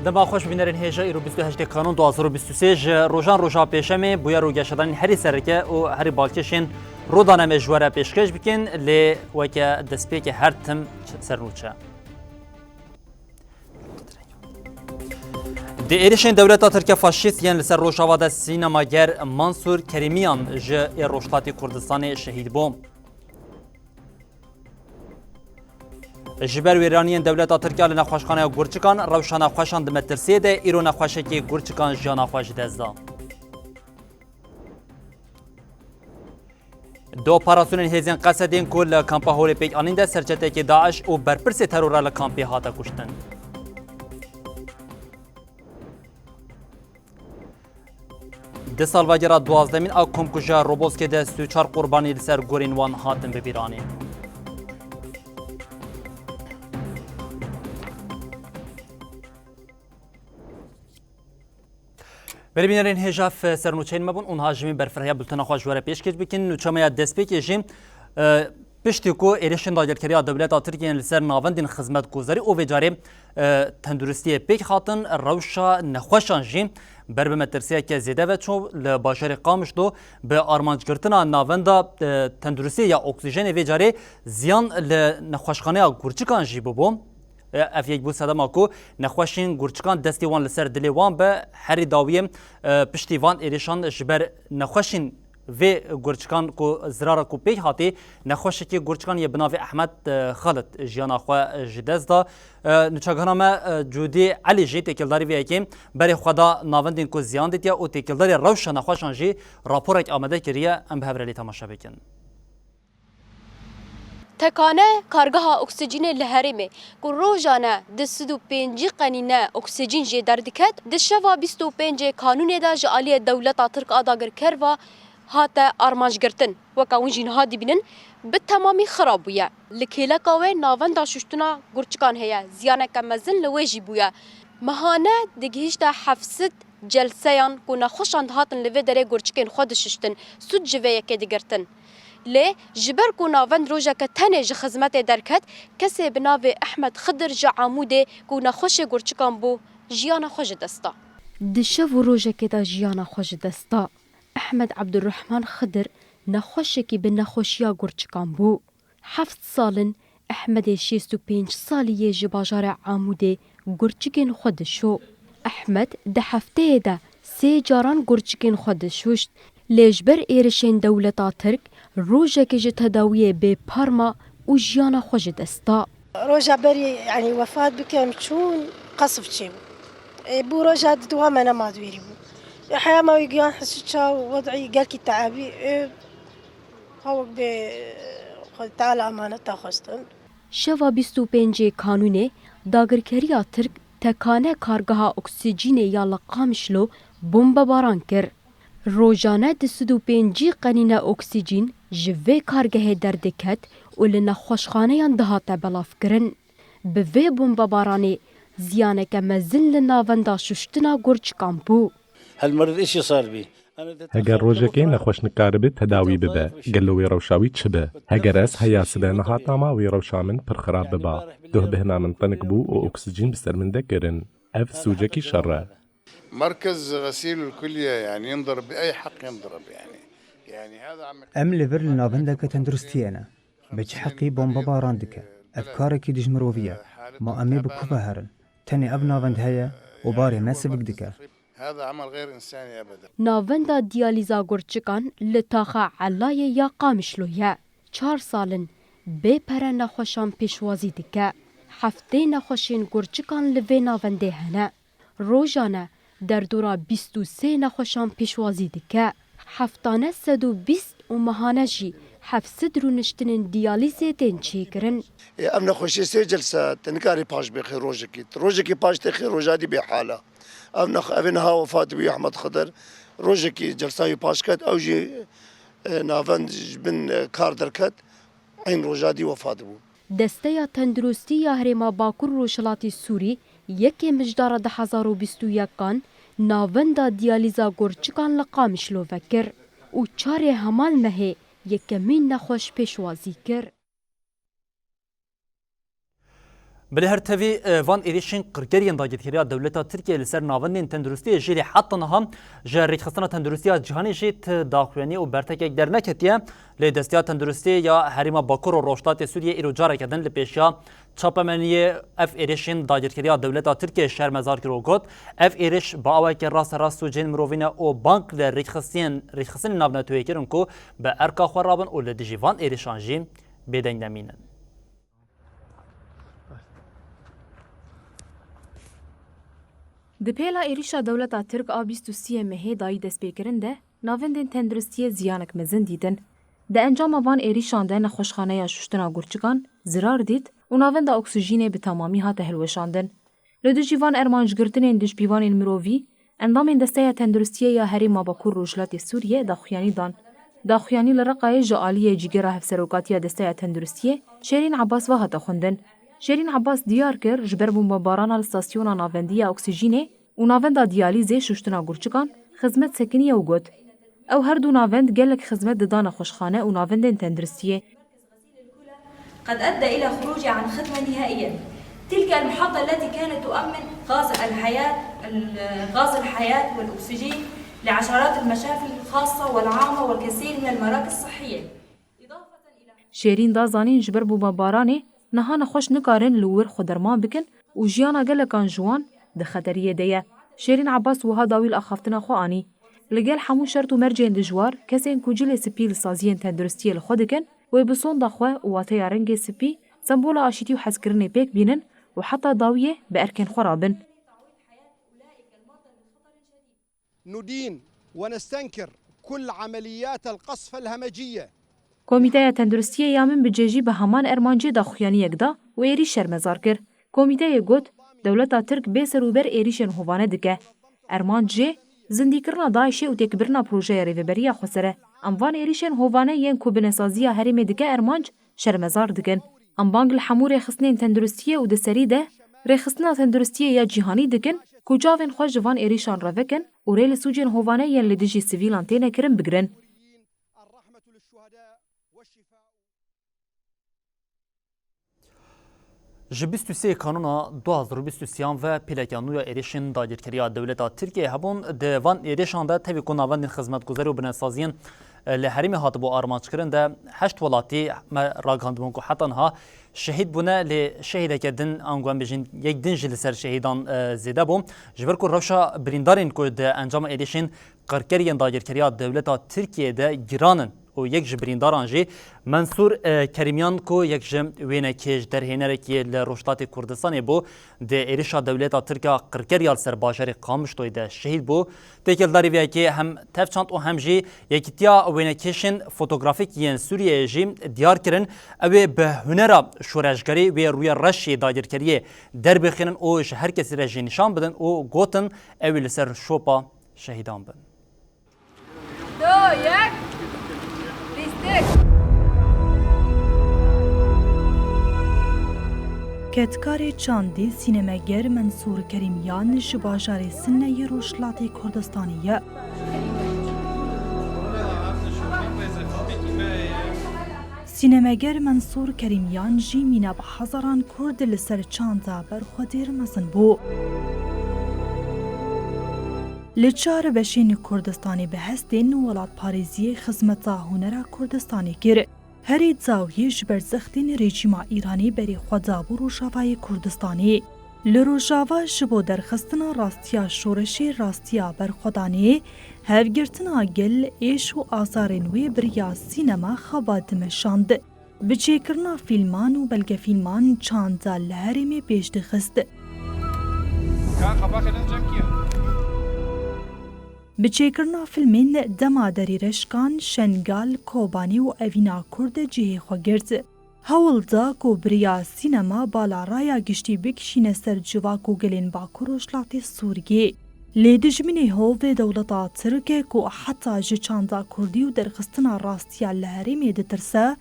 دما خوش بینرین هجا ایرو 28 کانون 2023 روزان روزا پیشمه بویا رو گشتن هری سرکه و هری بالکشین رو دانم جواره پیشکش بکن لی وکه دسپیک هر تم سرنوچه دی ایریشن دولت ترکیه فاشیست یان لسر روشاواده سینماگر منصور کریمیان جه روشتاتی کردستان شهید بوم جبر ویرانیان دولت ترکیه لنخوشخانه گورچکان روشان خوشان دمترسیه ده ایرو نخوشه که گورچکان جان خوش دزدا دو پاراسونین هزین قصدین کل کامپا هولی پیک آنینده سرچته که داعش و برپرس ترورا لکامپی هاتا کشتن ده سالواجرا 12 او کمکوژا روبوسکی ده 34 قربانی لسر گورین وان هاتن ببیرانی ببینین هجاف سرنوچین مبون اون هاجمی برفرهیا بلتنا خوش وره پیش کش بکن نوچمایا دست بکشیم پشتی کو ایرشن داگرکری دولت ترکیه لسر ناوندین خدمت گذاری او وجاری تندرستی پیک خاطن روشا نخوشان جیم بر به مترسیه که زیده و چون لباشر قامش دو به آرمانج گرتنا ناوندا تندرستی یا اکسیژن وجاری زیان لنخوشخانه گورچکان جی ببوم اف یک بو صدام کو نخوشین گورچکان دستی وان لسر دلی وان به هری داویم پشتی وان ایریشان جبر نخوشین و گورچکان کو زرارا کو پیک هاتی نخوشه که گورچکان یه بناوی احمد خالد جیانا خو جدز دا نچگانما جودی علی جی تکلداری وی اکیم بری خدا ناوندین کو زیان دیتیا او تکلداری روشن نخوشان جی راپورک آمده کریه ام بهبرلی تماشا بکن تکانه کارگاه اکسیژن لهرمه که روزانه 25 قنینه اکسیژن جه دردکت دشوا 25 کانون دا جالی دولت ترک آداگر کروا هاته آرمانج گرتن و کاون جنها دیبینن به تمامی خرابویه لکیله کاوه ناوندا ششتنا گرچکان هیا زیانه کمزن لویجی بویه مهانه دگهیشتا 700 جلسیان که نخوشاند هاتن لوی داره گرچکین خود ششتن سود جوه که دیگرتن لی جبر کو ناوند روزا که تنه ج خدمت درکت کسی بناو احمد خضر ج عموده کو نخوش گرچکان بو جیان خوش دستا دشه و روزا که دا جیان خوش دستا احمد عبدالرحمن خضر نخوش کی به نخوشیا گرچکان بو 7 سالن احمد 65 سالیه ج باجار عموده گرچکین خود شو احمد ده هفته ده 3 جاران گرچکین خود شوشت لیجبر ایرشین دولتا ترک روزا که جه تداویه به پارما و جیانا خوش دستا روزا بری یعنی وفات بکم چون قصف چیم بو روزا دوام انا ما دویری بو حياة ما يجيان حسيتها وضعي قال كي تعبي هو خد تعالى امانتها خستن شوا 25 کانونه داگرکریا ترک تکانه کارگاه اکسیژن یا لقامشلو بمب باران کر روزانه 25 قنینه اکسیژن جوه کارگاه دردکت و لنخوشخانه یان دهات بلاف کرن به وی بمب بارانی زیانه که مزن لناوندا ششتنا گرچکان بو هالمرض ايش صار بي؟ هەگەر ڕۆژێکی نەخۆشنکار بێت تەداوی ببە گەلەوەی ڕەوشاوی چ بە هەگەرەس هەیە سبە نەهاتا ماوی ڕەوشا من پڕخراب ببا دۆ بهنا من تەنک بوو و ئۆکسجین بسەر من دەکردن ئەف سوجەکی شەڕە مركز غسيل الكلية يعني ينضرب بأي حق ينضرب يعني هذا عم ام ليفر لنافندا كتندرستيانا بج حقي بومبا باراندكا افكارك دجمروفيا ما امي بكوفا هرن تاني اب نافند هيا وباري ناسبك دكا هذا عمل غير إنساني أبدا ناوندا دیالیزا گرچکان لطاقه علای یا قامشلویه 4 سالن بی پره نخوشان پیشوازی دکه هفته نخوشین گرچکان لوی ناونده هنه روزانه در دورا 23 نخوشان پیشوازی دکه هفتانه 120 و ماهانه جی 700 رو نشتنین دیالیزه دین چی کرن ام نخوشی 3 جلسه تنکاری پاش بخیر روزکی پاش تخیر روزادی به حاله ابنها وفات بي احمد خضر روجكي جلساوي باشكت او جي نافند بن كاردركت عين روجادي وفات بو دسته تندرستی یا هرما باکور روشلاتی سوری یکی مجدار 2021 کان ناوندا دیالیزا گرچکان لقامشلو وکر و 4 همال مه یکمین نخوش پیشوازی کر بله هر تفی وان ایریشین قرگریان داگیرکریا دولت ترکیه لسر ناوندین تندرستی جیلی حتی نها جریک خستنا تندرستی جهانی جیت داخوانی و برتک یک در نکتیه لی دستیا تندرستی یا حریما باکور و روشتات سوریه ایرو جاره کدن لپیشیا چاپمنیه اف ایریشین داگیرکریا دولت ترکیه شرمزار کرو گوت اف ایریش با اوای که راست و جن مروینا او بانک لریک خستن ناونتوی کرن کو به ارکا خرابن او لدیجی وان ایریشانجی بدنگ نمینن. د پیلا ایریشا دولتا ترک آ 23 مهی دایی دست پیکرن ده ناوندین تندرستی زیانک مزن دیدن. ده انجام وان ایریشان ده نخوشخانه یا ششتنا گرچگان زرار دید و ناوند اکسیژین به تمامی ها تهلوشاندن. لدو جیوان ارمانجگرتنین دش بیوان مرووی اندامین دسته تندرستی یا هری ماباکور روشلات سوریه داخویانی دان. داخویانی لرقای جعالی جیگره هفسروکاتی دسته تندرستی شیرین عباس و هتا خوندن. شیرین عباس دیار کر جبر بمباران الستاسیون ناوندی اکسیژینه و ناوند دیالیزه ششتنا گرچگان خدمت سکنیه و گوت. او هر دو ناوند گلک خدمت ددان خوشخانه و ناوند تندرستیه. قد أدى إلى خروجي عن خدمة نهائيا. تلك المحطة التي كانت تؤمن غاز الحياة والأكسجين لعشرات المشافي الخاصة والعامة والكثير من المراكز الصحية. شیرین دا زانین جبر بمبارانه نهان خوش نکارن لور خودرمان بکن و جیانا گلکان جوان ده خطریه دیه. شیرین عباس وها داویل اخافتنا خوانی. لگل همون شرط و مرجین دجوار کسین کجیل سپی لسازین تندرستی لخودکن و بسون داخواه و واته رنگ سپی سمبول آشیتی و حسکرنه پیک بینن و حتی داویه به ارکن خرابن. ندين ونستنكر كل عمليات القصف الهمجية. کمیته تندرستی یامن بجیجی به همان ارمانجی داخویانی یکدا و ایریش شرمزار کر. کمیته گوت دولتا ترک به سروبر ایریشن هوانه دکه. ارمانجی زندی کرنا داعشی و تکبرنا پروژه ریوبریا خسره. اموان ایریشن هوانه ین کوبنسازی هرم دکه ارمانج شرمزار دکن. امبانگ الحمور خصنین تندرستی و دسری ده رخصنا تندرستی یا جهانی دکن کجاوین خوش جوان ایریشان روکن و ریل سوجین هوانه ین لدیجی سیویلان تینه کرن بگرن. جبستوسی کانونا 2023 و پلکانویا ایریشن داگیرکریا دولت ترکیه هبون دوان ایریشان ده تبی کناوند خدمتگزاری و بنسازین لحریم هاتبو آرمانچ کرن ده 8 ولاتی راگاندمون کو حتی ها شهید بونه لشهیده کردن انگوان بجین یک دن جل سر شهیدان زیده بوم جبر کو روشا بریندارین کو ده انجام ایریشن قرکریان داگیرکریا دولت ترکیه ده گرانن و یک جبرینداران جی منصور کریمیان کو یک جم وینه کیج در هنر کی لروشتات کردستان بو د ایریشا دولت ترکا قرکریال سر باشری قامش توی ده شهید بو تکل داری وی کی هم تفچانت و هم جی یکتیا وینه کیشن فوتوگرافیک ین سوریه جی دیار کرن او به هنر شورشگری و روی رشی داگیرکری در بخینن او هر کسی را جی نشان بدن او گوتن او سر شوپا شهیدان بن. کتکار چاندی سینماگر منصور کریمیان شباجار سنه روشلاتی کردستانیه. سینماگر منصور کریمیان جی مینا به هزاران کرد لسر چاندا برخودیر مزن بو. لچار بشین کردستانی به هستین ولات پاریزی خدمتا هنر کردستانی گر. هری زاویه جبر زختین رژیم ایرانی بری خدا بو روشاوای کردستانی. لروشاوا جبو درخستنا راستیا شورشی راستیا برخودانی هفگرتنا گل ایش و آزارنوی بریا سینما خوادم شاند. بچیکرنا فیلمان و بلگه فیلمان چانزا لحرمی پیش دخست. بچیکرنا فیلمین دمادری رشکان شنگال کوبانی و اوینا کرد جهه خوگرد. هول دا کو بریا سینما بالا رایا گشتی بکشین سر جوا کو گلین باکو روشلاتی سوریه. لیدجمینی هو و دولتا ترکه کو حتی جچاندا کردی و درخستنا راستیا لحرمی دترسه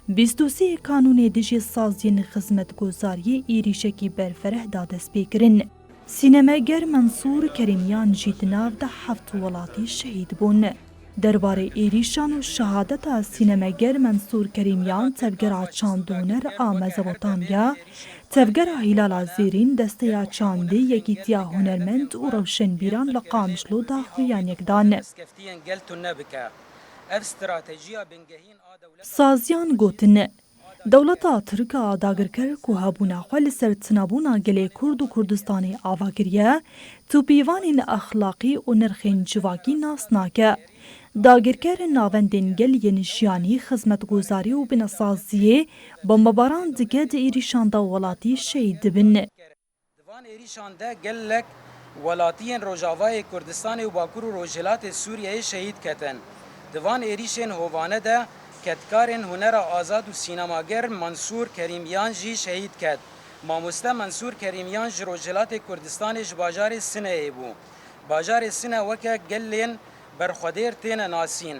23 کانون دیجی سازین خدمت گزاری ایریشکی برفره دادست بیکرین. سینماگر منصور کریمیان جیت ناو ده 7 ولاتی شهید بون. درباره ایریشان و شهادت سینماگر منصور کریمیان تفگر چاندونر مزبوطانیا تفگر هلال زیرین دسته چاندی یکیتیا هنرمند و روشنبیران لقامشلو داخویان یکدان. سازیان گوتن دولتا ترک آداگرکر که هبونا خوال سرطنابونا گلی کرد و کردستانی آواگریه تو پیوانین اخلاقی و نرخین جواکی ناس ناکه. داگرکر ناوندین گل ینشیانی خدمتگزاری و بناسازیه بمباران دیگه ده ایریشان دا ولاتی شهید بن. دوان ایریشان دا گلک ولاتین روجاوای کردستان و باکور و روجلات سوریه شهید کتن. دوان ایریشن هوانه دا کتکارن هنر آزاد و سینماگر منصور کریمیان جی شهید کت. ماموسته منصور کریمیان جروجلات کردستان باجار سنه بو. باجار سنه وکه گلین برخودیر تین ناسین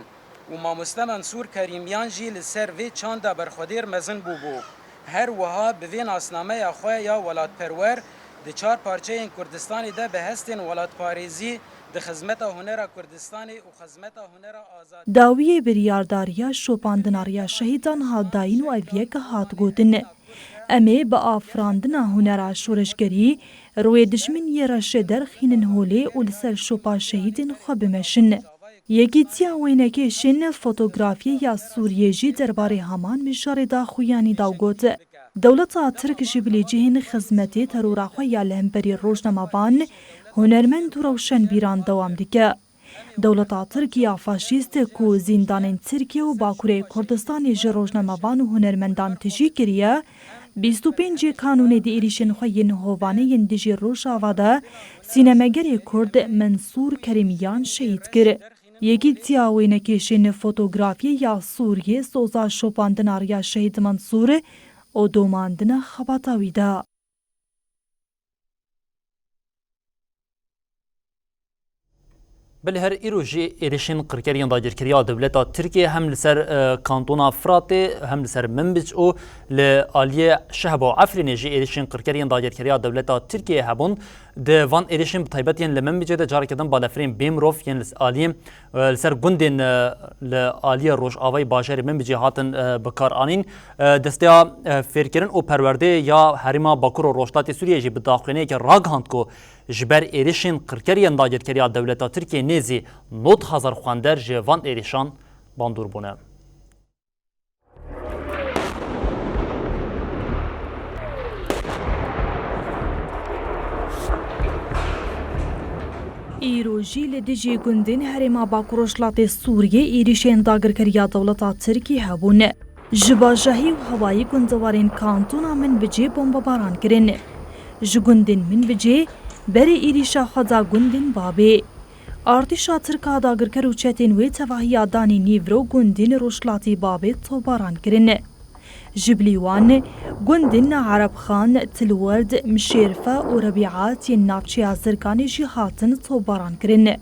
و ماموسته منصور کریمیان جی لسر وی چاندا برخودیر مزن بو. هر وها بوین اسنامه اخواه یا ولات پرور ده 4 پارچه این کردستانی ده به هستین ولات پاریزی ده خدمت هنر کردستانی و خدمت هنر آزاد. داوی بریارداریا شوپاندناریا شهیدان هات داین و اویه که هات گوتن. امی با آفراندن هنر شورشگری روی دشمن یه رشه در خینن هولی و لسر شوپا شهیدین خواب مشن. یکی تیا وینکی شن فوتوگرافی یا سوریه جی درباره همان مشاره دا خویانی داو گوت. دولتا ترک جبلی جهن خدمتی ترورا خویا لهمبری روشنموان هنرمند و روشن بیران دوام دیگه. دولتا ترکیه فاشیست کو زندان ترکیه و باکوره کردستان جروجنموان و هنرمندان تجی کریه 25 کانون دی ایریشن خوین هوانه ین دیجی روشاواده سینماگر کرد منصور کریمیان شهید کرد. یکی تیاوینه کشین فوتوگرافی یا سوریه سوزا شوپاندناریا شهید منصور او دوماندن خباتاوی ده. بله هر ایروژی ایریشین قرکریان داگیرکریا دولتا ترکیه هم لسر کانتونا فراتی هم لسر منبج او لآلیه شهب و عفرین جی ایریشین قرکریان داگیرکریا دولتا ترکیه هبون ده وان ایریشین بطیبت ین لمنبج ده جاری کدن بالافرین بیمروف ین لآلیه لسر گندین لآلیه روش آوای باجر منبجی هاتن بکار آنین دستیا فیرکرن او پرورده یا حریما باکور و روشتات سوریه جی بداخلینه که راگ هاند کو جبر ایریشین قرکریان داگیرکریا دولتا ترکیه نیزی 9000 خواندر جوان ایریشان باندور بونه. ایروژی لدیجی گندین هرما باکروشلات سوریه ایریشین داگرکریا دولتا ترکی هبون. جباجهی و هوایی گندوارین کانتونا من بجی بمباران کرن. جگندین من بجی بری ایریشا خدا گندین بابی. ارتشا ترکا داگرکر و چتین وی تواهی آدانی نیورو گندین روشلاتی بابی توباران کرن. جبلیوان گندین عرب خان تلورد مشیرفه و ربیعات ین نافچی ازرگانی جهاتن توباران کرن.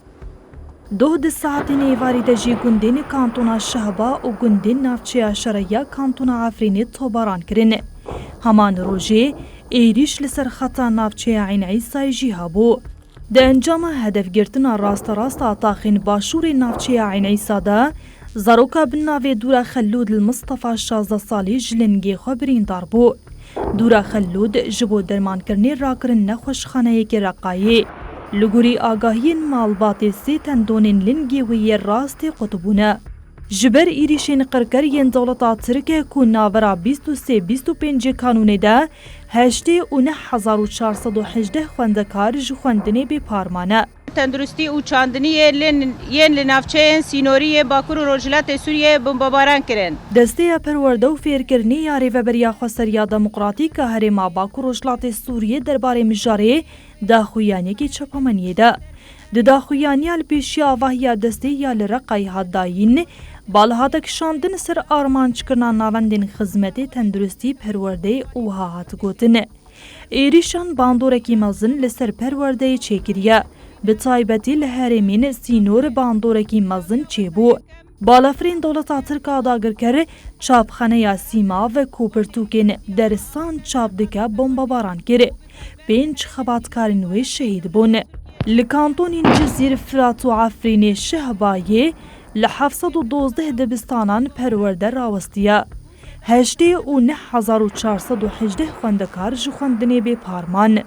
2 ساعتین ایواری دجی گندین کانتونا شهبا و گندین نافچی شرعیه کانتونا عفرینی توباران کرن. همان روژه ایریش لسر خطا نافچه عین عیسای جیهابو. ده انجام هدف گرتنا راست آتاخین باشور نافچه عین عیسا ده زاروکا بناوی دورا خلود المصطفى 16 سالی جلنگی خبرین دار بو. دورا خلود جبو درمان کرنی راکرن نخوشخانه یک رقایی. لگوری آگاهین مالبات سی تندونین لنگی وی راست قطبونه. جبر ایریشین قرکرین دولتا ترکیه کو ناورا 23-25 کانونه ده 89418 خوندکار جخوندنی بی پارمانه. تندرستی و چاندنی ین لنافچه سینوری باکور و روجلات سوریه بمباران کرن. دسته پرورده و فیرکرنی یاری و بریا خسریا دموکراتی که هرما باکور و روجلات سوریه درباره مجاره داخویانی که چپامنیه ده. داخویانی البیشی آواهی دسته یا لرقای هداین بالهاتک شاندن سر آرمانچ کرنا ناوندین خدمتی تندرستی پرورده او هات گوتن. ایریشان باندورکی مزن لسر پرورده چکریه. به تایبتی لحرمین سینور باندورکی مزن چه بو. بالافرین دولتا ترکا داگرکر چاپخانه یا سیما و کوپرتوکین درستان چاپ دکه بمباران کره. 5 خباتکارین وی شهید بون. لکانتونین جزیر فرات و عفرین شهبایه ل 712 دبستانان پرورده راوستیه. 89,418 خوندکار ji خوندنê bê parman.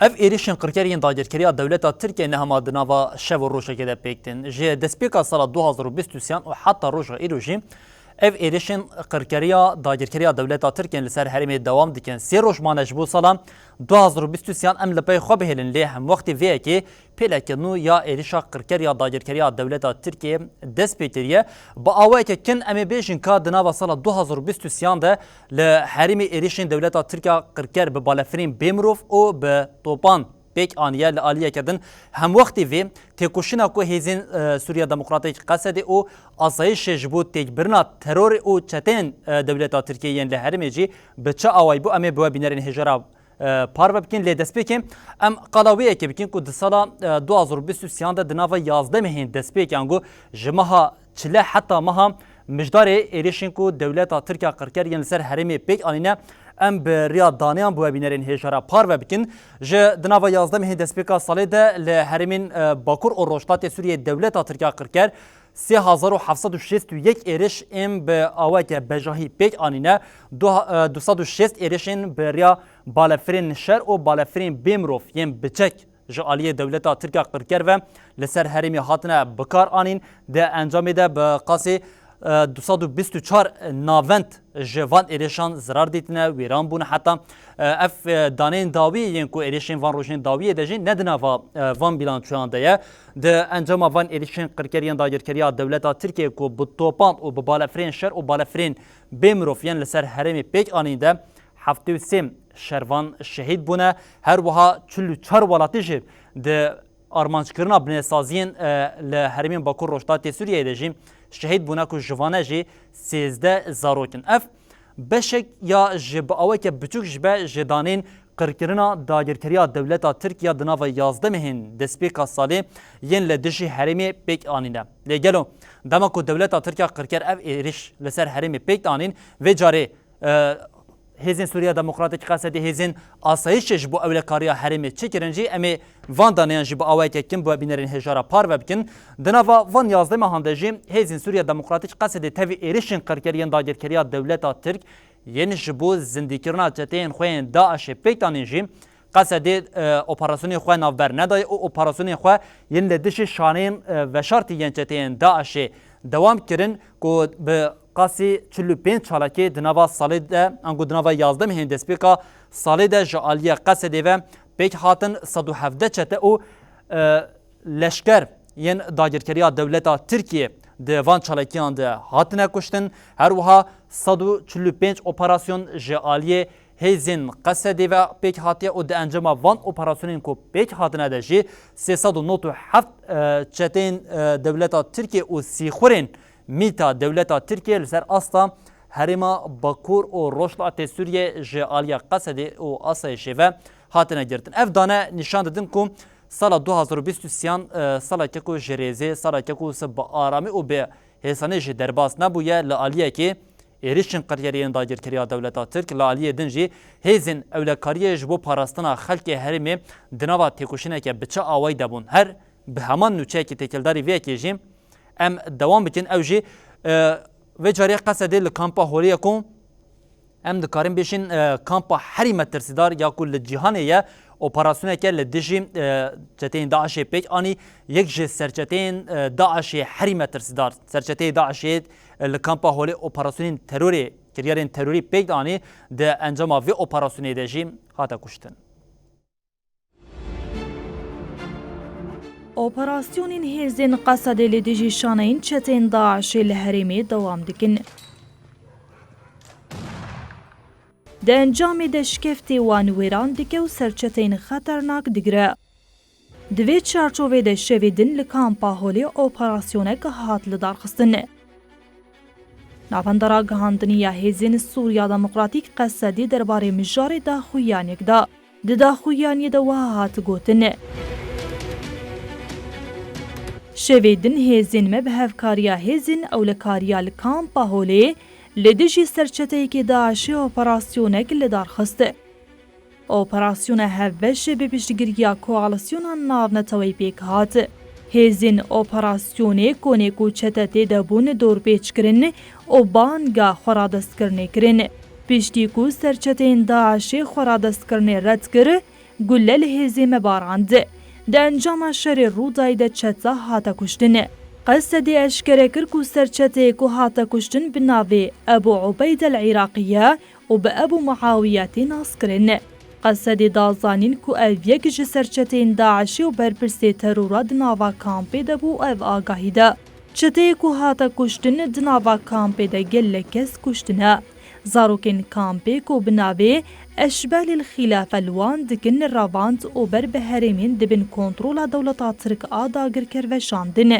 ev êrişên qirkeriyên dagirkeriya dewleta Tirkiye nehema di nava şev û rojekê de pêktin. Ji destpêka sala 2023 û heta roja îro jî ev êrişên qirkeriya dagirkeriya dewleta Tirkiye li ser herêmê dewam dikin. Sê roj mane ji bo sala 2023 em li pey xwe bihêlin lê hem wextê vê yekê pêleke nû ya êrişa qirkeriya dagirkeriya dewleta Tirkiye dest pê kiriye. Bi awayeke kin em ê bêjin ka di nava sala 2023 de li herêmê êrişên dewleta Tirkiya qirker bi balafirên bê mirov û bi topan pek aniye li aliyeke din hem wextê vê têkoşîna ku hêzên Sûriya Demokratîk Qesedê û asayişê ji bo têkbirina terorê û çeteyên dewleta Tirkiyeyên li herêmê jî bi çi awayî bû em ê bi we bînerên hêjara parve bikin lê destpêkê em qala wê yekê bikin ku di sala 2023 de di nava 11 mehên destpêkan got ji meha çile heta meha mijdarê êrişên ku dewleta Tirkiya qirkeriyên li ser herêmê pêk anîne em bi riya daniyan bu webînerên hêjara parve bikin. Ji di nava 11 mehên destpêka salê de li herêmên Bakur û Rojdatê Sûriyê dewleta Tirkiya qirker 3761 êriş êm bi awayeke bejahî pêk anîne 206 êrişên bi riya balafirên şer û balafirên bê mirov yên biçek ji aliyê dewleta Tirkiya qirker ve li ser herêmê hatine bikar anîn de encamê de bi qasê 224 navend ji van êrişan zirar dîtine wêran bûne heta ev danên dawî yên ku êrişên van rojên dawiyê de jî ne di nava van bîlançoyan de ye di encama van êrişên qirkeriyên dagirkeriya dewleta Tirkiye ku bi topan û bi balafirên şer û balafirên bê mirov yên li ser herêmê pêk anîn de 73 şervan şehîd bûne her wiha 44 welatî jî di armançkirina binêsaziyên li herêmên Bakur Rojdatê Sûriyeyê de jî şehîd bûne ku jivane jî 13 zarokin. Ev beşek ya ji bi awayeke biçûk ji be ji danên qirkirina dagirkeriya dewleta Tirkiya di nava 11 mehên destpêka salê yên li dijî herêmê pêk anîne. Lê gelo dema ku dewleta Tirkiya qirker ev êriş li ser herêmê pêk anîn vê carê hêzên Sûriya Demokratîk Qesedê hêzên asayişê ji bo ewlekariya herêmê çêkirin jî em ê van daniyan ji bi awayeke kin bu bînerên hêjara parve bikin. Di nava van 11 mehan de jî hêzên Sûriya Demokratîk Qesedê tevî êrişên qirkeriyên dagirkeriya dewleta Tirk yên ji bo zindîkirina çeteyên xwe yên Daişê pêk danîn jî Qesedê operasyonê xwe navber nedaye û operasyonê xwe yên li dijî şaneyên veşartî yên çeteyên Daişê dewam kirin ku bi qasî 45 çalakê di nava salê de ango di nava 11 mehên destpêka salê de ji aliya Qesedê ve pêk hatin 117 çete û leşker yên dagirkeriya dewleta Tirkiye di van çalakiyan de hatine kuştin. Her wiha 145 operasyon ji aliyê hêzên Qesedê ve pêk hatiye û di encama van operasyonên ku pêk hatine de jî 397 çeteyên dewleta Tirkiye û sîxurên mîta dewleta Tirkiye li ser asta herêma Bakur û Rojdatê Sûriyê ji aliya Qesedê û asayişê ve hatine girtin. Ev dane nîşan didin ku sala 2023 saleke ku ji rêzê saleke ku bi aramî û bi hêsanê jî derbas nebûye li aliyekê êrişên qirkeriyên dagirkeriya dewleta Tirk li aliyê din jî hêzên ewlekariyê ji bo parastina xelkê herêmê di nava têkoşîneke bi çi awayî de bûn. Her bi heman nûçeyekê têkildarî vê yekê jî em dewam bikin ew jî vê carê Qesedê li kampa holiyê ku em dikarin bêjin kampa herî metirsîdar ya ku li cîhanê ye operasyoneke li dijî çeteyên Daişê pêk anî yek ji serçeteyên Daişê herî metirsîdar serçeteyê Daişê li kampa holê operasyonên terorê kiryarên terorî pêk anî di encama vê operasyonê de jî hate kuştin. Operasyonên hêzên Qesedê li dijî şaneyên çeteyên Daişê li herêmê dewam dikin. Di encamê de şikeftê wan wêran dike û serçeteyên xeternak digire. Di vê çarçovê de şevê din li kampa holê operasyonek hat li darxistin. Navendera gihandiniya hêzên Sûriya Demokratîk Qesedê derbarê mijarê daxuyaniyek da. Di daxuyaniyê de wiha hat gotin. Şevê din hêzên me bi hevkariya hêzên ewlekariya li kampa holê لدجی سرچتەیەکی داعشی ئۆپەراسیۆنێک لەدارخست. ئۆپەراسیۆنە هەڤەش بە پشتگیریە کۆئالیسیۆنە ناونەتەوەی پێک هات. هێزین ئۆپەراسیۆنێ کۆنێک و چەتە تێدەبوون دۆرپێچکردن و بانگا خۆرادەستکردنێکردن. پشتیک و سەرچەتەین داعشی خۆرادەستکردنێ ڕەت کرد گولە لە هێزێ مەباڕاند. دە ئەنجاما شەرێ ڕوودایدە چەتە هاتە کوشتن. قەسەدی ئەشکەرە کرد و سەرچەتەیەک و هاتە کوشتن بناوێ ئەبوو عوبەیدە العێراقیە و بە ئەبوو معاویەتی ناسکردن. قەسەدی دازانین کو ئەڤ یەک ji سەرچەتەین داعشی و بەرپرسێ تەرۆرە دناوا کامپێ دەبوو ئەڤ ئاگاهیدا. چەتەیەک و هاتە کوشتن دناوا کامپێ دەگەل لە کەس کوشتنە. زارۆکên kampêk û binavê eşbelî xîlafelwan dikin ravand û ber bi herêmên dibin kontrola dewleta Tirk a dagirker veşandin.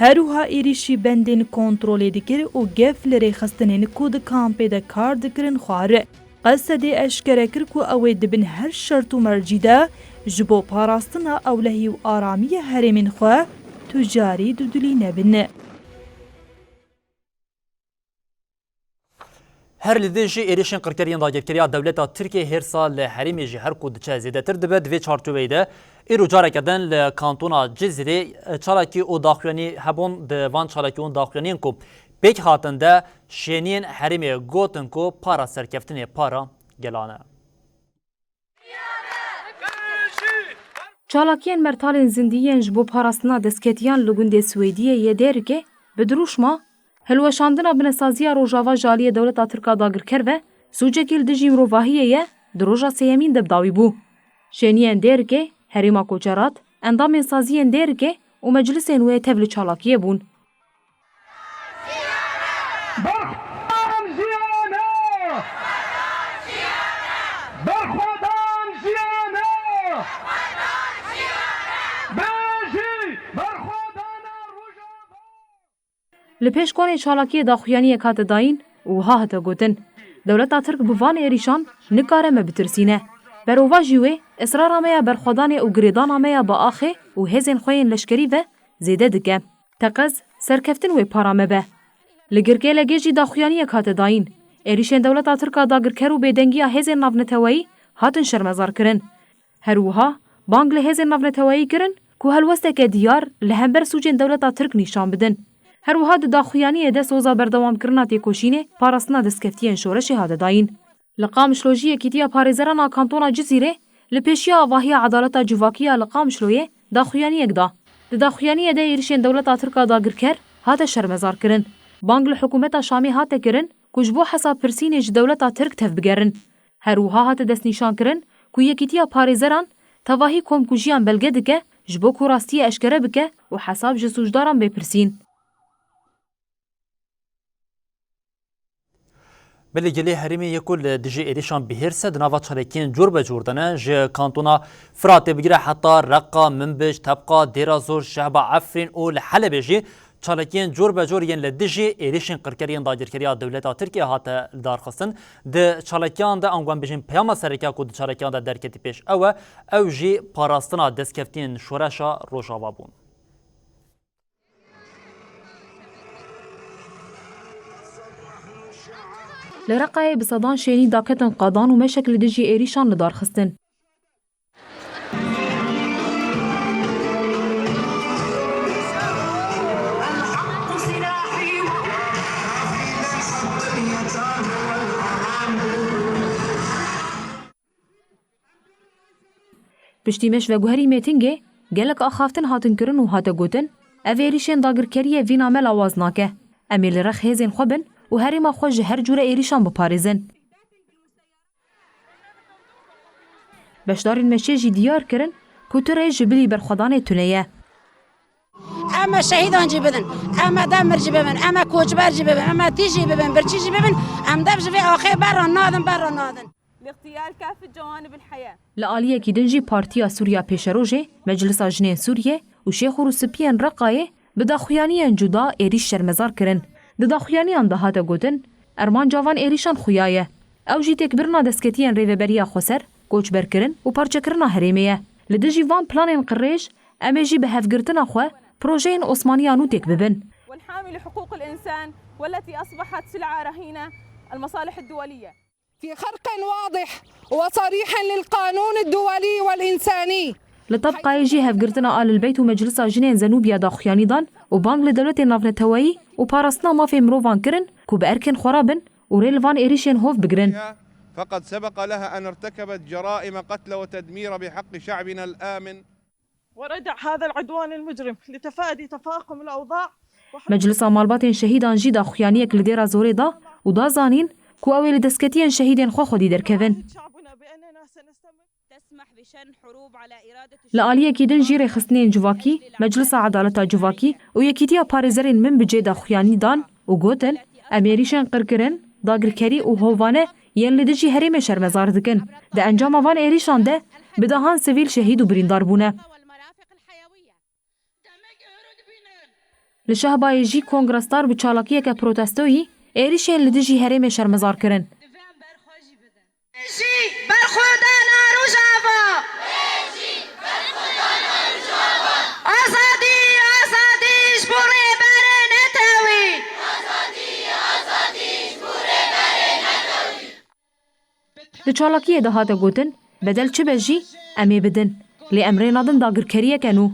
Herûha êrişî bendên kontrolê dikir û gef li rêxistinên ku di kampê de kar dikirin xwar. Qesedê eşkere kir ku ew ê dibin her şert û mercî de ji bo parastina ewlehî û aramiya herêmên xwe tûcarî dudulî nebin. هر لدیجی ایریشن قرکریان داگیرکریا دولتا ترکیه هر سال حریمی جی هر کود چه زیادتر دبه دوی چارچوبه ایرو جاره کردن لکانتونا جزیره چالاکی او داخلانی هبون دوان چالاکی اون داخلانین کو بیک هاتن ده شینین حریمی گوتن کو پارا سرکفتن پارا گلانه. چالاکیان مرتالین زندیین جبو پاراستنا دسکتیان لگونده سویدیه یه درگه بدروشما هلوشاندنا بنسازیه روژاوا جالیه دولتا ترکا داگرکر و سوچکیل دجی مروواهیه یه دروژا سیمین دبداوی بو. شینیان درگه هریما کوچرات اندامین سازیان درگه و مجلسین وی تبل چالاکیه بون. لپیش کنه چالاکی داخویانی کات داین و ها هتا گوتن دولتا ترک بوان ایریشان نکاره مبترسینه برووا جیوه اصرار آمیا برخودان و گریدان آمیا با آخه و هزین خوین لشکری و زیده دگه تقز سرکفتن و پارامه به لگرگه لگیجی داخویانی کات داین ایریشن دولتا ترکا داگرکر و بیدنگی هزین نافنتوایی هاتن شرمزار کرن هروها بانگ لهزین نافنتوایی کرن که هلوسته که دیار لهمبر سوچین دولتا ترک نشان بدن هروها د داخویانی ده سوزا بردوام کرنا تیکوشینه پاراستنا دسکفتین شورشی هاده داین. لقام شلوجیه کتیا پارێزەرana کانتۆنا Cizîrê li pêşiya avahiya edaleta civakî ya Liqam Şilûyê daxuyaniyek da. Di daxuyaniyê de êrişên dewleta Tirka dagirker hate şermezar kirin. Bang li hikûmeta Şamê hate kirin ku ji bo hesa pirsînê ji dewleta Tirk tev bigerin. Herûha hate destnîşan kirin ku yekîtiya parêzeran tevahî komkujiyan belge dike ji bo ku rastiyê eşkere bike û hesab ji sûcdaran bêpirsîn. بله جلی هریمی یکول دیجی ایریشان بهرسه دنوا چالکین جور به جوردنه ج کانتونا فرات بگیره حتی رقا منبج طبقا دیرازور شعب عفرین او لحلب جی چالکین جور به جور ین لدیجی ایریشن قرکریان داگیرکریا دولتا ترکیه هات دارخستن د چالکیان ده انگوان بجین پیاما سرکیا کو د چالکیان ده درکتی پیش او جی پاراستنا دسکفتین شورشا روشاوا بون. لرقای بصدان شینی داکتن قادان و مشکل دجی ایریشان لدار خستن. پشتیمش و گوهری میتینگه گلک آخافتن هاتن کرن و هاته گوتن او ایریشن داگرکریه وین عمل آواز ناکه. امیل رخ هزین خوبن و هریما خوش هر جوره ایریشان بپارێزن. بەشدارین مەشێ جی دیار kirin ku tirê ji bilî berxwedanê tune ye. Em şehîdan jî bidin, em demir jî bibin, em koçber jî bibin, em tî jî bibin, birçî jî bibin, em dev ji vê axê berran nadin. Li aliyekî din jî Partiya Sûriya Pêşerojê, Meclisa Jinên Sûriye û Şêx û Rûspiyên Reqayê bi daxuyaniyên cuda êrîş şermezar kirin. Di daxuyaniyan de hate gotin, erman cavan êrîşan xuya ye. Ew jî têkbirina destsketiyên rêveberiya Xweser, koçberkirin û parçekirina herêmê ye. Li dijî van planên qirêj, em ê jî bi hevgirtina xwe projeyên Osmaniya nû têk bibin. ونحامي لحقوق الإنسان والتي أصبحت سلعة رهينة المصالح الدولية في خرق واضح وصريح للقانون الدولي والإنساني. لطبقة يجي هفقرتنا آل البيت ومجلس جنين زنوبيا داخياني دان وبانغ لدولة نافنة هوائي وبارسنا ما في مروفان كرن كو بأركن خرابن وريلفان إيريشين هوف بقرن. فقد سبق لها أن ارتكبت جرائم قتل وتدمير بحق شعبنا الآمن وردع هذا العدوان المجرم لتفادي تفاقم الأوضاع. مجلس مالباتين شهيدان جي داخيانيك لديرا زوري دا ودا زانين كو أويل دسكتين شهيدين خو خودي دركفن. لآلية كيدن جيري خستنين جواكي مجلس عدالة جواكي ويكيتيا باريزرين من بجي داخياني دان وقوتن أميريشان قرقرن داگر كري وهوفانه ين لدجي هريم شرمزار دكن ده انجام وان ايريشان ده بدهان سيفيل شهيد و بريندار بونه. لشهبای جی کنگرستار بچالاکیه که پروتستویی ایریشین لدجی هریم شرمزار کرن. لچالاکیه ده هاته گوتن بدل چه بجی امی بدن لی امرین آدن داگر کریه کنو.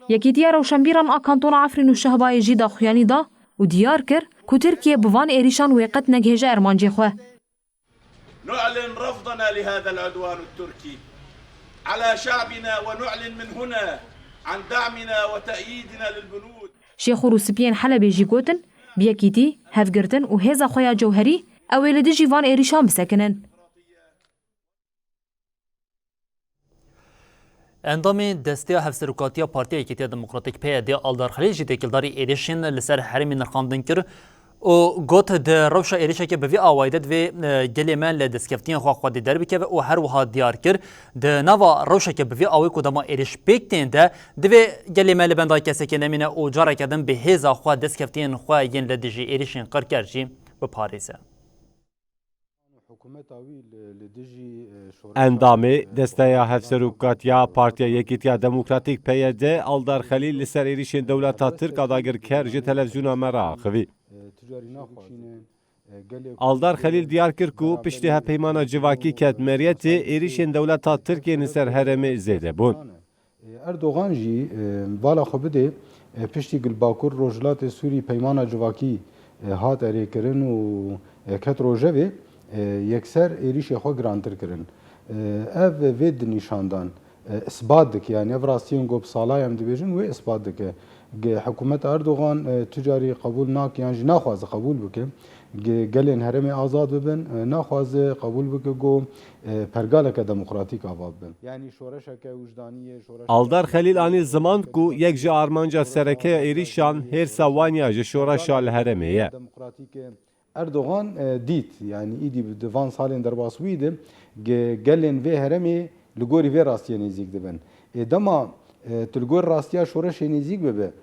یکیتیا روشنبیران آکانتون عفرین و شهبای جی داخویانی دا و دیار کر که ترکیه بوان ایریشان ویقت نگهجه ارمانجی خواه. نعلن رفضنا لهذا العدوان التركي على شعبنا ونعلن من هنا عن دعمنا وتأييدنا للبنود. شيخ روسبيان حلبي جي گوتن بيكيتي هفگرتن و هزا خويا جوهري اويل دي جيوان ايريشان بسکنن. اندامی دستی هفسروکاتی پارتی ایکیتی دموکراتیک پیاده آلدار خلیل جی دکلداری ایریشین لسر حرمی نرخاندن کر و گوت د روشا ایریشا که به وی آوایدد و گلیمان لدسکفتین خواه خودی در بکه و هر وها دیار کر د نوا روشا که به وی آوی کداما ایریش پیکتین ده دوی گلیمان لبندای کسی که نمینه و جارا کدن به هزا خواه دسکفتین خواه ین لدجی ایریشین قرکر جی به پاریسه. اندامه دسته هفسروکاتیا پارتیا یکیتیا دموکراتیک پیاده آلدار خلیل لسر ایریشین دولتا ترک آداگر کر جی تلویزیون مرا خوی. آلدار خلیل دیار کرد که پشت پیمان جواکی کت مریت ایریشین دولتا ترکیه نسر هرم زیده بون. اردوغان جی والا خوبده پشتی گل باکور روجلات سوری پیمان جواکی هات اری کرن و کت روجوه یکسر ایریش خو گرانتر کرن. اف وید نشاندان اثبات دک یعنی افراسیون گوب سالایم دیویژن و اثبات دک حکومت اردوغان تجاری قبول ناک یعنی نخواز قبول بکه گلین هرم آزاد ببن نخواز قبول بکه گو پرگالک دموکراتیک آباد بن یعنی شورشک وجدانی شورش آلدار خلیل آنی زمان کو یک جا آرمانجا سرکه ایریشان هر سوانیا ج شورشا الهرمیه اردوغان دیت یعنی ایدی دوان سالین در باسویده گلین و هرمی لگوری و راستیا نزیک دبن دما تلگور راستیا شورش نزیک ببه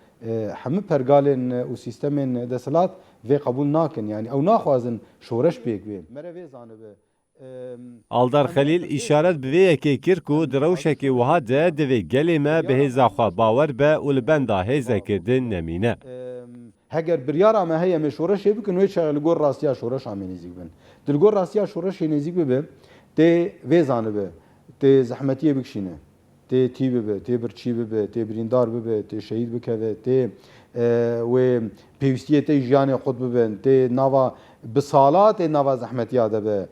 همه پرگالن و سیستمن دسلات و قبول ناکن یعنی او ناخوازن شورش بیک بین مره زانه به آلدار خلیل اشارت به یکی کرکو دروشک وها ده دوی گلیمه به هزاخوا باور به اولبندا هزا کردن نمینه هگر بریار ما هي مشورش بكن ويش لغور راستيا شورش عم نزيك بن دلغور راستيا شورش نزيك به تي ويزانه به تي زحمتيه بكشينه تي تي به تي برچي به تي بريندار به تي شهيد بكه تي و بيوستيه تي جاني خود بن تي نوا بصالات نوا زحمتيه ده به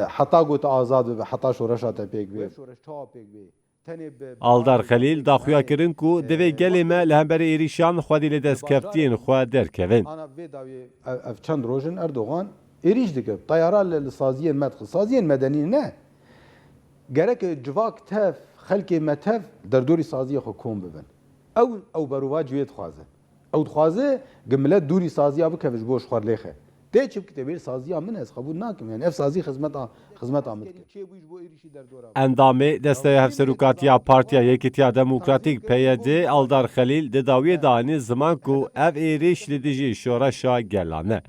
حتى قوت آزاد به حتى شورشات بيك به شورش تا بيك به آلدار خلیل داخویا کرن کو دوی گلیمه لهمبر ایریشان خودی لدست کفتین خوا در کوین. أنا في داوي في چند روزن أردوغان إيريش دكب طيارة للصازيين مدخل صازيين مدنيين نه. جرك جواك تف خلك متف در دوري صازية خو كوم ببن. أو برواج ويد خوازه. أو خوازه جملات دوري صازية بكفش بوش خوار ليخه. تيجي بكتبير صازية منها قبول ناكم يعني اف صازي خدمت آمد. اندامه دسته هفسروکاتیا پارتیا یکیتیا دموکراتیک پیاده آلدار خلیل دداوی دانی زمان کو اف ایریش لدیجی شورشا گلانه.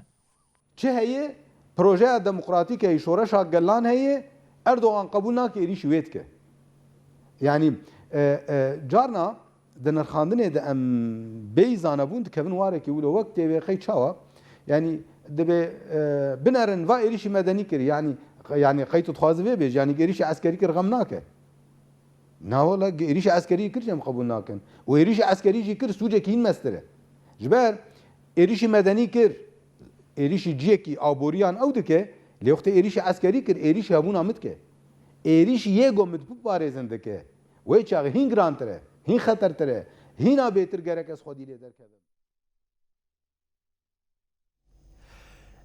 چه هي پروژه دموکراتیک شورشا گلان هي اردوغان قبول ناك ایریش ويد که. يعني جارنا دنرخاندنê de em bêyî zanebûn dikevin warekî wilo wek têvê xey çawa yani dibe binerin va êrişî medenî kir yani qey tu dixwaze vê bêj yani êrişî eskerî kir xem nake nawala êrişî eskerî kir em qebûl nakin û êrişî eskerî jî kir sûcekî hîn mestir e ji ber êrişî medenî kir êrişî ciyekî aboriyan ew dike lê wextê êrişî eskerî kir êrişî hebûna min dike êrişî yê got min biparêzin dike wê çaxê hîn girantir e hîn xetertir e hîna bêtir gerek ez xwedî lê derkevim.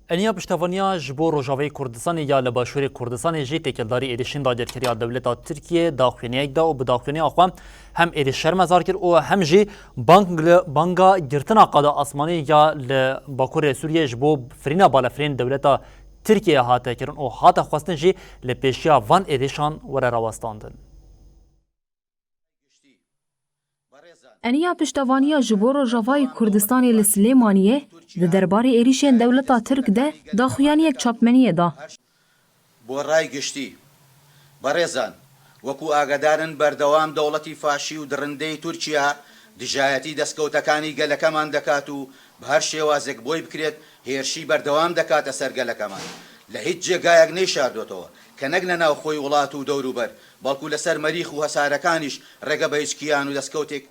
Eniya piştevaniya ji bo Rojavayê Kurdistanê ya li Başûrê Kurdistanê jî têkildarî êrişên dagirkeriya dewleta Tirkiye daxuyaniyek da û bi daxuyaniya xwe hem êriş şermezar kir û hem jî banga girtina qada asmanî ya li Bakurê Sûriyê ji bo firîna balafirên dewleta Tirkiye hate kirin û hate xwestin jî li pêşiya van êrişan were rawestandin. Eniya piştevaniya ji bo Rojavayê Kurdistanê li Silêmaniyê di derbarê êrişên dewleta Tirk de daxuyaniyek çapmeniyê da. Bo ray giştî berêzan wekû agadarın berdewam dewletî faşî û dirindeyê Tirkiya dijayetî destkeوتەکانی gelekمان dekat û bi her şêwazek boy bikirêt hêrşî berdewam dekate ser gelekمان li hiç cêgayek nêşardotەوە kە nek li navxۆی وڵات û dewrûber belkû li ser merîx û hesarekanîş rege beyçkiyan û destkeوتێک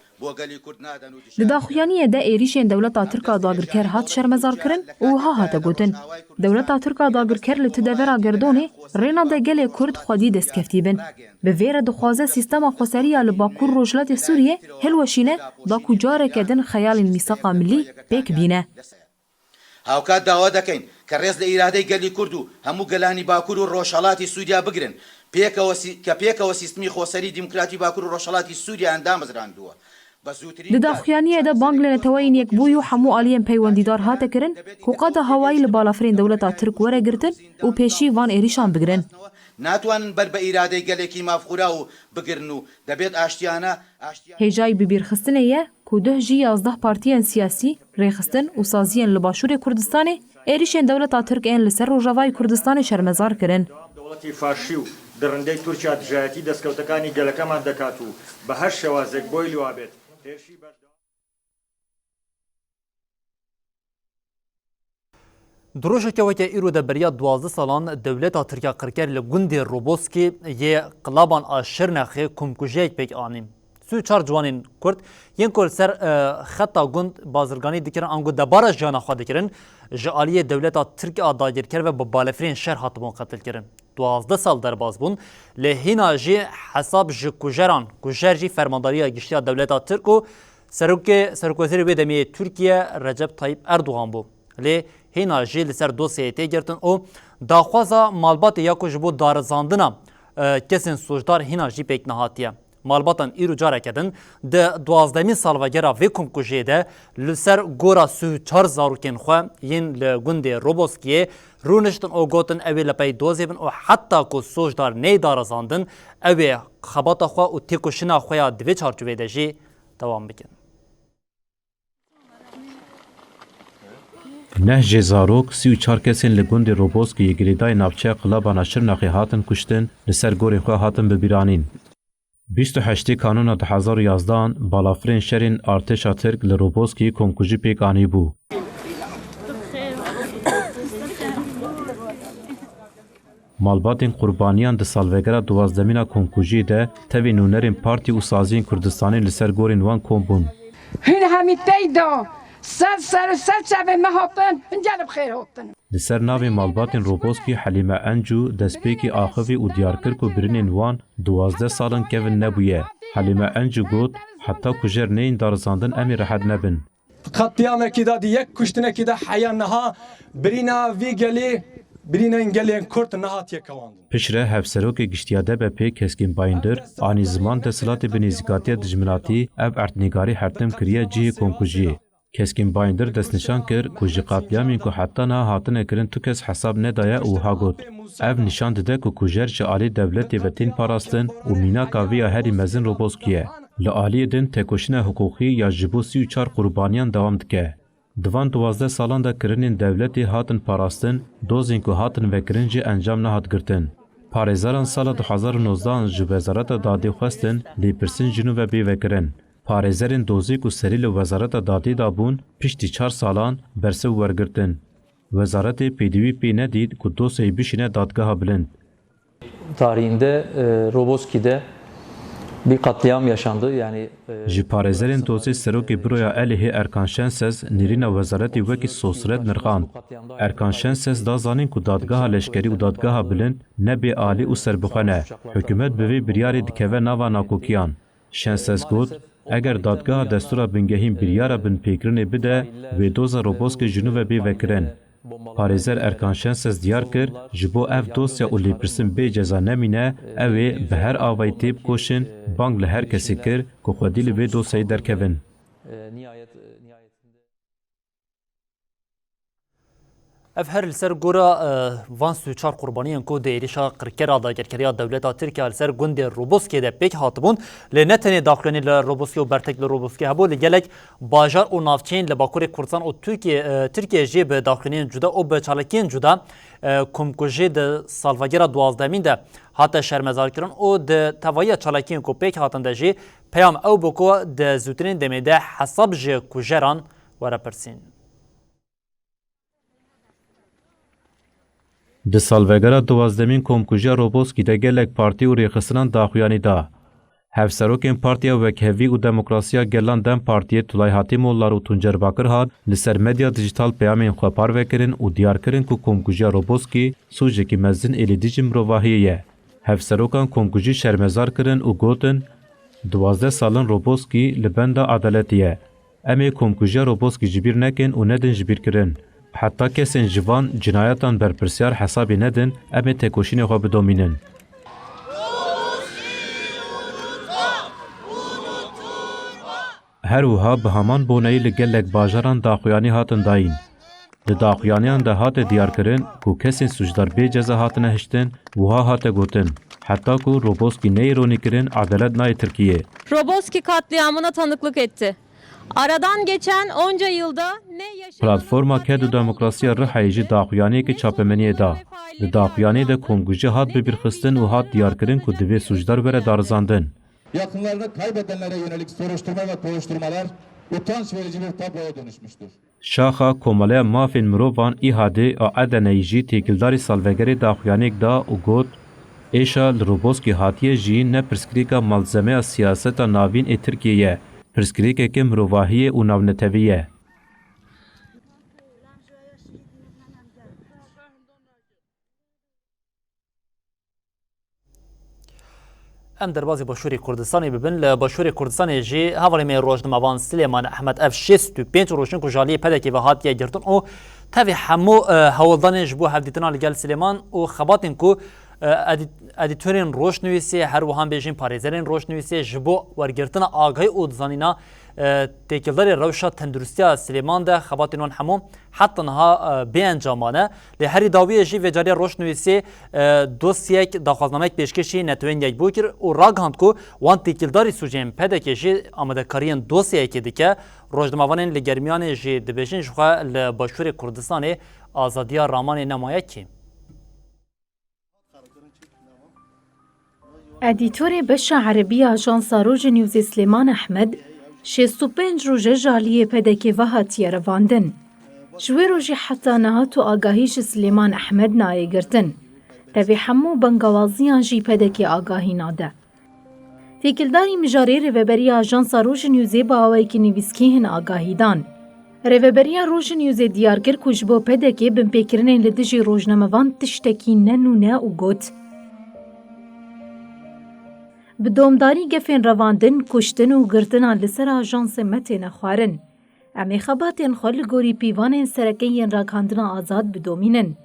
Di daxuyaniyê de êrişên dewleta Tirka dagirker hat şermezar kirin û wiha hate gotin. Dewleta Tirka dagirker li tidevera Gerdonê rêna de gelê Kurd xwedî destkeftî bin. Bi vê re dixwaze sîstema xweseriya li Bakur Rojhilatê Sûriyê hilweşîne da ku careke din xeyalên mîsaqa millî pêk bîne. Hawkat dawa dekein ke rêz li îradeyê gelî Kurd û hemû gelanî Bakur û Rojhilatê Sûriya bigirin pêkewe sîstemî xweserî demokratî Bakur û Rojhilatê Sûriya endam bizrandiwe. Di daxuyaniyê de bang li neteweyên yekbûyî û hemû aliyên peywendîdar hate kirin ku qada hewayî li balafirên dewleta Tirk were girtin û pêşî van êrîşan bigirin. Natwanin ber bi îradeyê gelekî mavxûra û bigirin û debêt aştiyana Hêjayî bibîrxistinê ye ku duh jî 11 partiyên siyasî rêxistin û saziyên li Başûrê Kurdistanê êrişên dewleta Tirk ên li ser Rojavayê Kurdistanê şermezar kirin. Dewletî faşî û dirindeyê Tirkiya dijayetî destkeوتەکانی gelekمان dekat û bi her şewazek boy li wabêt. Dirojeke weke îro de beriya 12 salan dewleta Tirkiya qirker li gundê Roboskê yê qilaban a Şirnexê komkujiyek pêk anîn. Sû çar ciwanên Kurd yên ku li ser xeta gund bazirganî dikirin ango debara jiyana xwe dikirin ji aliyê dewleta Tirkiya dagirker ve bi balafirên şer hatibûn qetil kirin. 12 sal derbas bûn lê hîna jî hesab ji kujer jî fermandariya giştiya dewleta Tirk û serokvezîrê wê demê Tirkiye Recep Tayyip Erdogan bû. Lê hîna jî li ser dosyayê tê girtin û daxwaza malbatê ya ku ji bo darizandina kesên sojdar hîna jî pêk nehatiye. Malbatan îro careke din di 12mîn salvegera vê komkujiyê de li ser gora sû çar zarokên xwe yên li gundê Roboskiyê rûniştin û gotin ew ê li pey dozê bin û heta ku sojdar ney darizandin ew ê xebata xwe û têkoşina xwe ya di vê çarçovê de jî dewam bikin. Neh jê zarok 34 kesên li gundê Roboskiyê girêdayê navçeya qilabana Şirnexê hatin kuştin li ser gorên xwe hatin bibîranîn. 28 Kanûna 2011 balafirên şerên artêşa Tirk li Roboskiyê komkujî pêk anîbû. Malbatên qurbaniyan di salvegera 12mîna komkujiyê de tevên nûnerên partî û saziyên Kurdistanê li ser gorên wan kom bûn. Hûn hemî tey da ser çavê me hatin hincel bi xêr hatin. Li ser navê malbatên Roboskî Helîme Encu destpêkê axivî û diyar kir ku birînên wan 12 salin kevin nebûye. Helîme Encu got heta kujer neyên darizandin em ê rehet nebin. Qetiyamekî da di yek kuştinekî de heya niha birîna vî gelê birînên gelên Kurd nehatiye kewandin. Pişre hevserokê giştiya DBP Keskin Bayındır anî ziman desilatê bi nêzîkatiya dijminatî ev ertnîgarî hertim kiriye cihê komkujiyê. Keskin Bayındır destnîşan kir ku ji qatiyamên ku heta niha hatine kirin tu kes hesab nedaye û wiha got. Ev nîşan dide ku kujer ji alî dewletê ve tên parastin û mînaka vê ya herî mezin Roboskiyê. Li aliyê din têkoşîna hukûqî ya ji bo 34 qurbaniyan dewam dike. Divan 12 salan da kirinên dewletê hatin parastin, dozên ku hatin vekirin jî encam nehat girtin. Parêzeran sala 2019 ji Wezareta Dadê xwestin lêpirsin jinû ve bêvekirin. پارێزerên dozî ku serî li Wezareta Dadê da bûn piştî 4 salan bersiv wergirtin. Wezaretê pêdivî pê nedît ku dosyayê bişîne dadgeha bilind. Tarihinde Roboski'de bir katliam yaşandı. Yani Ji parêzerên dozê serokê Büroya Elihê Erkan Şenses nêrîna wezaretê wekî sosret nirxand. Erkan Şenses da zanîn ku dadgeha leşkerî û dadgeha bilind ne bê alî û serbixwe ne. Hikûmet bi vê biryarê dikeve nava nakokiyan. Şenses got, eger dadgeha destûra bingehîn biryara binpêkirinê bide, wê doza Roboskê ji nû ve bê vekirin. Parêzer Erkan Şenses diyar kir, ji bo ev dosya û lêpirsin bê ceza nemîne, ew ê bi her avayî têp koşin, bang li her kesî kir ku xwedî li vê dosyayê derkevin. ev her li ser gora van sûçar qurbaniyên ku di êrişa qirkera dagerkeriya dewleta Tirkiye li ser gundê Roboskê de pêk hatibûn lê ne tenê daxuyanî li Roboskê û bertek li Roboskê hebû li gelek bajar û navçeyên li Bakurê Kurdistan û Tirkiye jî bi daxuyaniyên cuda û bi çalakiyên cuda komkujê di salvegera duwazdemîn de hate şermezarkirin û di tevayîya çalakiyên ku pêk hatin de jî peyam ew bû ku di zûtirên demê de hesab ji kujeran were pirsîn. Di salvegera duwazdemîn komkujiya Roboskî de gelek partî û rêxistinan daxuyanî da. Hevserokên Partiya Wekhevî û Demokrasiya Gelan Dem Partiyê Tulay Hatîmollar û Tuncer Bakir hat li ser medya dijital peyamên xwe par vekirin û diyar kirin ku komkujiya Roboskî sûcekî mezin êlîdî ji mirovahiyê ye. Hevserokan komkujî şermezar kirin û gotin 12 salin Roboskî li benda adaletê ye. Em ê komkujiya Roboskî ji bîr nekin û nedin ji bîr kirin. Heta kesên ji van cinayatan berpirsyar hesabê nedin, em ê têkoşînê xwe bidomînin. Her wiha bi heman boneyî li gelek bajaran daxuyanî hatin dayîn. Di daxuyaniyan de hate diyarkirin ku kesên sucdar bê ceza hatine hiştin, wiha hate gotin. Heta ku Roboskî neîronî kirin adalet nayê Tirkiye. Roboski katliamına tanıklık etti. Aradan geçen onca yılda ne yaşandı? Platforma Kedû Demokrasiya Rihayê jî daxuyaniyekî çapemeniyê da. Di daxuyanê de komkujî hat bibirxistin û hat diyarkirin ku divê sucdar were darizandin. Yakınlarını kaybedenlere yönelik soruşturma ve kovuşturmalar utanç verici bir tabloya dönüşmüştür. Şaxa Komaleya Mafên Mirovan îhadê a Edeneyê jî têkildarî salvegerê daxuyanêk da û got êşa li Roboskî hatiye jî ne pirsgirêka malzemeya siyaseta navîn ê Tirkiye ye. Pirsgirêkeke mirovahiyê û navnetevî ye. Em derbasî Başûrê Kurdistanê bibin li Başûrê Kurdistanê jî hevalê me rojnamevan Silêman Ehmed ev 65 rojin ku jaliyê pedekê ve hatiye girtin û tevê hemû hewldanên ji bo hevdîtina li gel Silêman û xebatên ku edîtörên rojnivîsê her wihan bêjin parêzerên rojnivîsê ji bo wergirtina agahî û dizanîna têkildarê rewşa tendurustiya Silêman de xebatên wan hemû heta niha bêencamane lê herî dawiyê jî vêcariya rojnivîsê dosyek daxwaznamek pêşkêşî netewên yekbû kir û ragihand ku wan têkildarî sûceyên pedekê jî amadekariyên dosyayekê dike rojnamevanên li germiyanê jî dibêjin ji xwe li Başûrê Kurdistanê azadiya ramanê nemayekî. Edîtorê beşa Erebî Ajansa Rojê Newsê Silêman Ehmed 65 roje jaliyê pedekê ve hatiye revandin. Ji wê rojê heta niha û agahî ji Silêman Ehmed nayê girtin. Tevê hemû bengewaziyan jî pedekê agahî nade. Têkildarî mijarê Rêveberiya Ajansa Rojê Newsê bi awayekî nivîskî hin agahî dan. Rêveberiya Rojê Newsê diyar kir ku ji bo pedekê binpêkirinên li dijî rojnamevan tiştekî ne nûne û got bi domdarî gefên revandin, kuştin û girtina li ser ajansê me têne xwarin. Em ê xebatên xwe li gorî pîvanên serekê yên ragihandina azad bidomînin.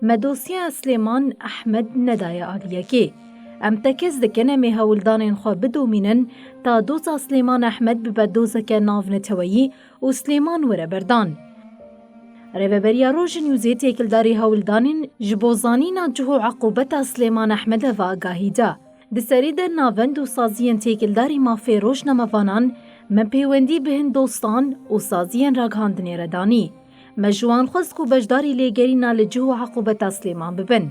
Me dosyeya Silêman Ehmed nedaye aliyekê. Em tekez dikin em ê hewldanên xwe bidomînin ta doza Silêman Ehmed bibe dozeke navneteweyî û Silêman were berdan. Rêveberiya Rojê Newsê têkildarî hewldanên ji bo zanîna cih û eqûbeta Silêman Ehmedê ve agahî da. Di serî de navend û saziyên têkildarî mafê rojnamevanan me pêwendî bi hin dostan û saziyên ragihandinê re danî. Me ji wan xwest ku beşdarî lêgerîna li cih û eqûbeta Silêman bibin.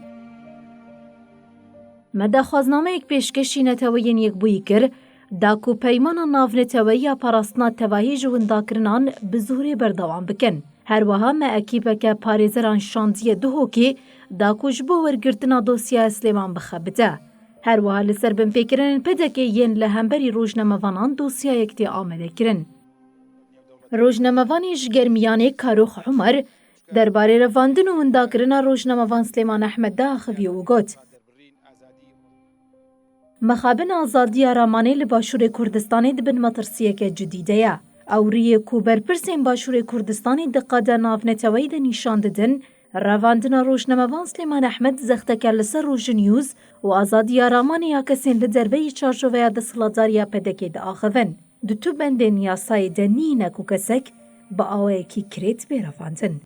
Me daxwaznameyek pêşkêşî neteweyên yekbûyî kir, داکو پیمانا ناونتویی پاراستنا تواهی جونداکرنان بزوری بردوام بکن. هر وها ما اکیبکه پاریزران شاندیه دوهوکی داکوش بو ورگرتنا دوسیا سلیمان بخبته. هر وها لسر بن پیکرن پدکه ین لهمبری روزنامه‌وانان دوسیا یکتی آمده کرن. روزنامه‌وانیش گرمیانه کاروخ عمر درباره رواندن و هنداکرنا روزنامه‌وان سلیمان احمد دا خوی و گوت. مخابن آزادی رامانه لباشور کردستانی دبن مطرسیه که جدیده یا. اوریه کوبر پرسین باشور کردستانی دقاده نافنتوی ده نشان ددن رواندن روزنامه‌وان سلیمان احمد زختکر لسر روز نیوز و آزادی رامانه یا کسین لدربه چارچوبه دستلاتداریا پدکه ده آخوین. دو تو بندین یاسای ده نینه کو کسک با آوه کی کریت بی رواندن.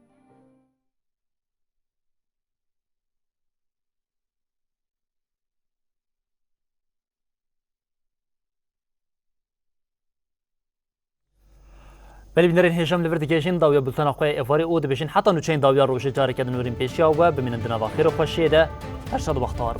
بلی بنرین هجام لور دیگهشین داویا بلتن اخوی افاری او دبیشین حتی نوچین داویا روش جاری کردن ورین پیشیا و بمینن دنا و خیر و خوشیه ده هر شاد و بختار